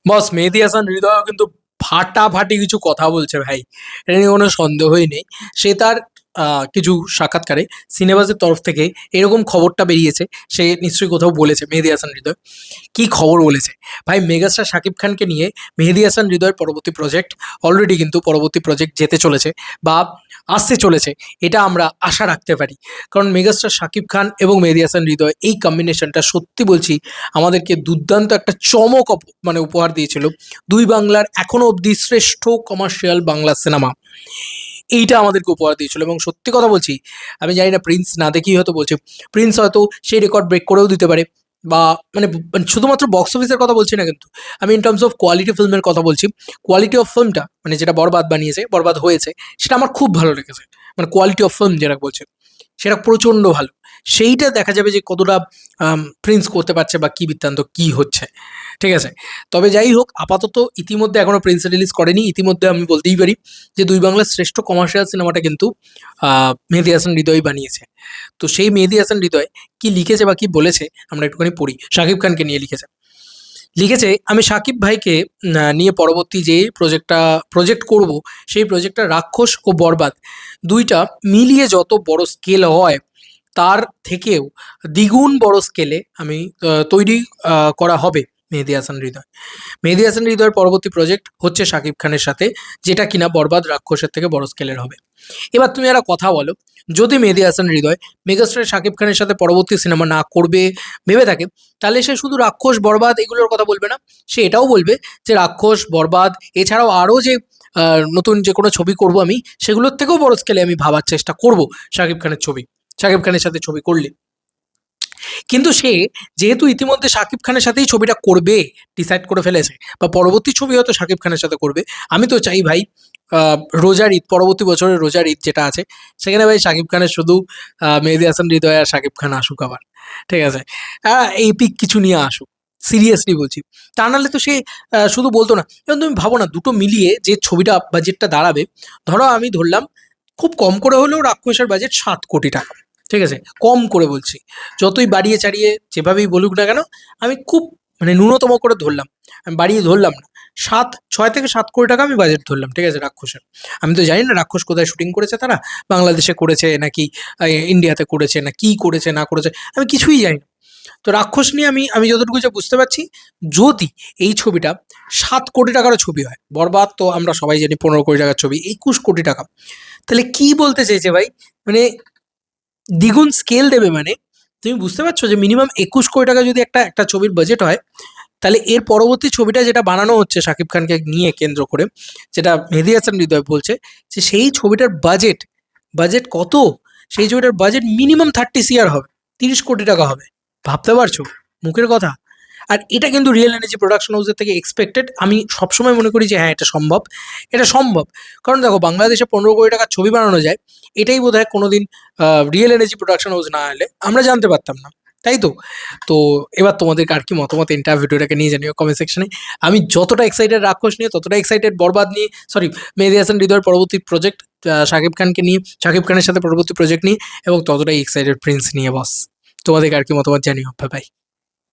বস মেহেদী হাসান হৃদয় কিন্তু ফাটাফাটি কিছু কথা বলছে ভাই, এটা নিয়ে কোনো সন্দেহই নেই। সে তার কিছু সাক্ষাৎকারে সিনেবাসের তরফ থেকে এরকম খবরটা বেরিয়েছে, সে নিশ্চয়ই কোথাও বলেছে মেহেদী হাসান হৃদয়। কি খবর বলেছে ভাই, মেগাস্টার শাকিব খানকে নিয়ে মেহেদী হাসান হৃদয়ের পরবর্তী প্রজেক্ট অলরেডি কিন্তু পরবর্তী প্রজেক্ট যেতে চলেছে বা আসতে চলেছে, এটা আমরা আশা রাখতে পারি। কারণ মেগাস্টার শাকিব খান এবং মেহেদী হাসান হৃদয় এই কম্বিনেশনটা সত্যি বলছি আমাদেরকে দুর্দান্ত একটা চমক মানে উপহার দিয়েছিল। দুই বাংলার এখনো অবধি শ্রেষ্ঠ কমার্শিয়াল বাংলা সিনেমা এইটা আমাদেরকে উপহার দিয়েছিল। এবং সত্যি কথা বলছি, আমি জানি না প্রিন্স না দেখেই হয়তো বলছে, প্রিন্স হয়তো সেই রেকর্ড ব্রেক করেও দিতে পারে। বা মানে শুধুমাত্র বক্স অফিসের কথা বলছি না কিন্তু, আমি ইন টার্মস অফ কোয়ালিটি ফিল্মের কথা বলছি। কোয়ালিটি অফ ফিল্মটা মানে যেটা বরবাদ বানিয়েছে, বরবাদ হয়েছে, সেটা আমার খুব ভালো লেগেছে। মানে কোয়ালিটি অফ ফিল্ম যেটা বলছে সেটা প্রচণ্ড ভালো। সেইটা দেখা যাবে যে কতটা প্রিন্স করতে পারছে বা কী বৃত্তান্ত কী হচ্ছে। ঠিক আছে, তবে যাই হোক, আপাতত ইতিমধ্যে এখনও প্রিন্স রিলিজ করেনি। ইতিমধ্যে আমি বলতেই পারি যে দুই বাংলার শ্রেষ্ঠ কমার্শিয়াল সিনেমাটা কিন্তু মেহেদী হাসান হৃদয় বানিয়েছে। তো সেই মেহেদী হাসান হৃদয় কি লিখেছে বা কি বলেছে আমরা একটুখানি পড়ি। শাকিব খানকে নিয়ে লিখেছে, আমি শাকিব ভাইকে নিয়ে পরবর্তী যে প্রজেক্ট করব, সেই প্রজেক্টটা রাক্ষস ও বরবাদ দুইটা মিলিয়ে যত বড় স্কেল হয় তার থেকেও দ্বিগুণ বড় স্কেলে আমি তৈরি করা হবে মেহেদী হাসান হৃদয়। মেহেদী হাসান হৃদয়ের পরবর্তী প্রজেক্ট হচ্ছে শাকিব খানের সাথে, যেটা কিনা বরবাদ রাক্ষসের থেকে বড় স্কেলের হবে। এবার তুমি একটা কথা বলো, যদি মেহেদী হাসান হৃদয় মেগাস্টার শাকিব খানের সাথে পরবর্তী সিনেমা না করবে ভেবে থাকে, তাহলে সে শুধু রাক্ষস বরবাদ এগুলোর কথা বলবে না, সে এটাও বলবে যে রাক্ষস বরবাদ এছাড়াও আরও যে নতুন যে কোনো ছবি করব আমি, সেগুলোর থেকেও বড় স্কেলে আমি ভাবার চেষ্টা করব শাকিব খানের সাথে ছবি করলে। কিন্তু সে যেহেতু ইতিমধ্যে শাকিব খানের সাথেই ছবিটা করবে ডিসাইড করে ফেলেছে, বা পরবর্তী ছবি হয়তো শাকিব খানের সাথে করবে, আমি তো চাই ভাই রোজার ঈদ, পরবর্তী বছরের রোজার ঈদ যেটা আছে, সেখানে ভাই শাকিব খানের শুধু মেহেদী হাসান হৃদয় আর শাকিব খান আসুক আবার। ঠিক আছে, এই পিক কিছু নিয়ে আসুক, সিরিয়াসলি বলছি। তা নাহলে তো সে শুধু বলতো না। এবং তুমি ভাবো না, দুটো মিলিয়ে যে ছবিটা বাজেটটা দাঁড়াবে, ধরো আমি ধরলাম খুব কম করে হলেও রাক্ষসের বাজেট 7 কোটি টাকা। ঠিক আছে, কম করে বলছি, যতই বাড়িয়ে চাড়িয়ে যেভাবেই বলুক না কেন, আমি খুব মানে ন্যূনতম করে ধরলাম, আমি বাড়িয়ে ধরলাম না, 6 থেকে 7 কোটি টাকা আমি বাজেট ধরলাম। ঠিক আছে, রাক্ষসের। আমি তো জানি না রাক্ষস কোথায় শুটিং করেছে তারা, বাংলাদেশে করেছে নাকি ইন্ডিয়াতে করেছে না কি করেছে না করেছে, আমি কিছুই জানি না। তো রাক্ষস নিয়ে আমি যতটুকু যা বুঝতে পারছি, যদি এই ছবিটা 7 কোটি টাকারও ছবি হয়, বরবাদ তো আমরা সবাই জানি 15 কোটি টাকার ছবি, 21 কোটি টাকা, তাহলে কি বলতে চাইছে ভাই? মানে দ্বিগুণ স্কেল দেবে মানে, তুমি বুঝতে পারছো যে মিনিমাম 21 কোটি টাকা যদি একটা একটা ছবির বাজেট হয়, তাহলে এর পরবর্তী ছবিটা যেটা বানানো হচ্ছে শাকিব খানকে নিয়ে কেন্দ্র করে, যেটা মেহেদী হাসান হৃদয় বলছে, যে সেই ছবিটার বাজেট বাজেট কত, সেই ছবিটার বাজেট মিনিমাম 30 CR হবে, 30 কোটি টাকা হবে। ভাবতে পারছো মুখের কথা? আর এটা কিন্তু রিয়েল এনার্জি প্রোডাকশন হাউসের থেকে এক্সপেক্টেড। আমি সবসময় মনে করি যে হ্যাঁ, এটা সম্ভব। কারণ দেখো, বাংলাদেশে 15 কোটি টাকার ছবি বানানো যায়, এটাই বোধ হয় কোনোদিন রিয়েল এনার্জি প্রোডাকশন হাউস না এলে আমরা জানতে পারতাম না, তাই তো? তো এবার তোমাদের আর কি মতামত এন্টায়ার ভিডিওটাকে নিয়ে জানিও কমেন্ট সেকশনে। আমি যতটা এক্সাইটেড রাক্ষস নিয়ে, ততটা এক্সাইটেড বরবাদ নিয়ে, সরি, মেহেদী হাসান হৃদয়ের পরবর্তী প্রজেক্ট শাকিব খানের সাথে পরবর্তী প্রজেক্ট নিয়ে, এবং ততটাই এক্সাইটেড প্রিন্স নিয়ে বস। তোমাদের আর কি মতামত জানিও। Bye bye.